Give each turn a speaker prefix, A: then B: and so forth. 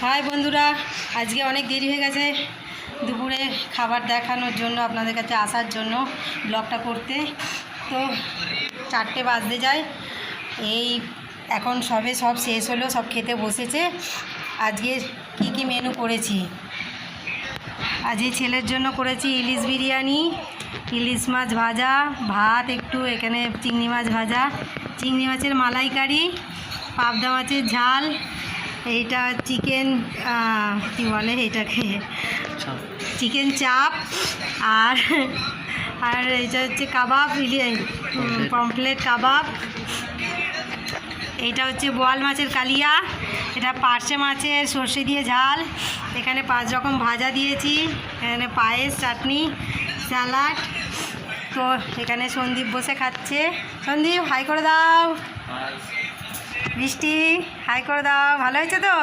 A: High বন্ধুরা, আজকে অনেক দেরি হয়ে গেছে দুপুরে খাবার দেখানোর জন্য, আপনাদের কাছে আসার জন্য ব্লগটা করতে। তো 4টে বাজতে যায়, এই এখন সব শেষ হলো, সব খেতে বসেছে। আজকে কি মেনু করেছি, আজকে ছেলের জন্য করেছি ইলিশ বিরিয়ানি, ইলিশ মাছ ভাজা, ভাত একটু, এখানে চিংড়ি মাছ ভাজা, চিংড়ি মাছের মালাইকারি, পাবদা মাছের ঝাল, এইটা চিকেন কী বলে এইটাকে, চিকেন চাপ, আর আর এইটা হচ্ছে কাবাব, পমফ্লেট কাবাব, এইটা হচ্ছে বোয়াল মাছের কালিয়া, এটা পার্শে মাছের সর্ষে দিয়ে ঝাল, এখানে 5 রকম ভাজা দিয়েছি, এখানে পায়েস, চাটনি, স্যালাড। তো এখানে সন্দীপ বসে খাচ্ছে। সন্দীপ হাই করে দাও, বৃষ্টি হাই করে দাও, ভালো হয়েছে তো?